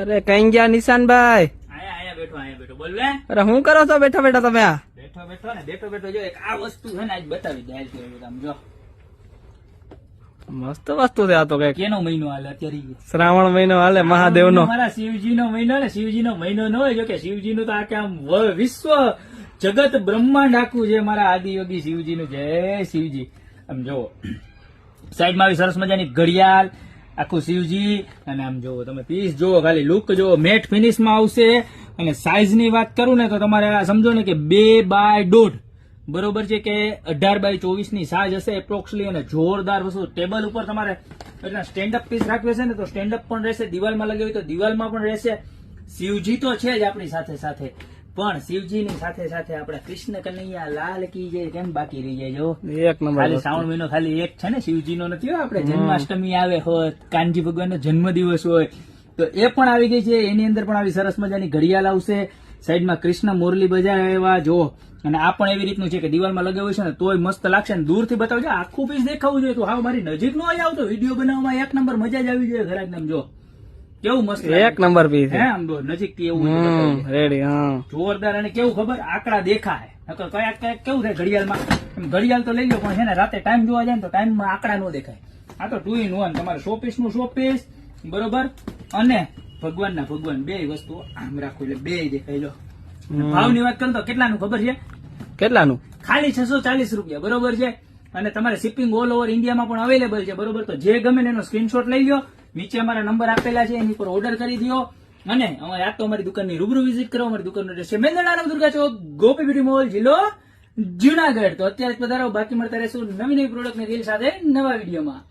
અરે કઈ ગયા નિશાનભાઈ? આયા બેઠો બોલ લે. અરે હું કરો છો બેઠા બેઠા તમે? આ બેઠો જો એક આ વસ્તુ છે ને આજ બતાવી દે. આમ જો મસ્ત વસ્તુ છે આ તો. કઈક કેનો મહિનો હાલે અત્યારે? શ્રાવણ મહિનો હાલે, મહાદેવ નો. મારા શિવજી નો મહિનો ને શિવજી નો મહિનો ન હોય. જો કે શિવજી નું તો આ કે આમ વિશ્વ જગત બ્રહ્માંડ આખું છે મારા આદિયોગી શિવજી નું. જય શિવજી. આમ જો સાઈડમાં આવી સરસ મજાની ઘડિયાળ, આખું શિવજી. અને આમ જોવો તમે પીસ જોવો, ખાલી લુક જોવો, મેટ ફિનિશ માં આવશે. અને સાઈઝ ની વાત કરું ને તો તમારે આ સમજો ને કે 2x1.5 બરોબર છે કે 18x24 ની સાઈઝ હશે એપ્રોક્સલી. અને જોરદાર વસ્તુ. ટેબલ ઉપર તમારે એટલે સ્ટેન્ડઅપ પીસ રાખવી છે ને તો સ્ટેન્ડઅપ પણ રહેશે, દિવાલમાં લગાવી તો દિવાલમાં પણ રહેશે. શિવજી તો છે જ આપણી સાથે સાથે, પણ શિવજી ની સાથે સાથે આપણા કૃષ્ણ કનૈયા લાલ કી જય કેમ બાકી રહી જાય? જો એક નંબર. ખાલી શ્રાવણ મહિનો ખાલી એક છે ને શિવજી નો નથી. આપણે જન્માષ્ટમી આવે હોય, કાનજી ભગવાન નો જન્મ દિવસ હોય તો એ પણ આવી ગઈ છે. એની અંદર પણ આવી સરસ મજાની ઘડિયાળ આવશે. સાઈડમાં કૃષ્ણ મુરલી બજાવે એવા જો. અને આ પણ એવી રીતનું છે કે દિવાલમાં લગાવ્યું છે ને તોય મસ્ત લાગશે. ને દૂરથી બતાવજો, આખું પીસ દેખાવું જોઈએ. તો હા મારી નજીક નો આવતો વિડીયો બનાવવામાં એક નંબર મજા જ આવી જોઈએ. ઘરાક જો કેવું મસ્ત એક નંબર પીસ. હે આમ નજીક થી એવું રેડી. હા જોરદાર. અને કેવું ખબર, આંકડા દેખાય. કયાક કેવું થાય ઘડિયાળમાં, ઘડિયાળ તો લઈ લો પણ છે ને રાતે ટાઈમ જોવા જાય ને તો ટાઈમમાં આંકડા નો દેખાય. આ તો 2 in 1 તમારે શોપીસ નું શોપીસ બરોબર, અને ભગવાન બે વસ્તુ આમ રાખો એટલે બે દેખાય. લો ભાવની વાત કરું તો કેટલાનું ખબર છે? કેટલાનું? ખાલી 640 રૂપિયા બરોબર છે. અને તમારે શિપિંગ ઓલ ઓવર ઇન્ડિયામાં પણ અવેલેબલ છે બરોબર. તો જે ગમે એનો સ્ક્રીનશોટ લઈ લો, નીચે અમારા નંબર આપેલા છે એની પર ઓર્ડર કરી દો. અને અમારે આ તો અમારી દુકાનની રૂબરૂ વિઝિટ કરો. અમારી દુકાનનો એડ્રેસ છે મેંદરડા દુર્ગા ચોક, ગોપી બ્યુટી મોલ, જિલ્લો જુનાગઢ. તો અત્યારે જ પધારો. બાકી મળતા રહેશું નવી પ્રોડક્ટની રીલ સાથે નવા વિડીયોમાં.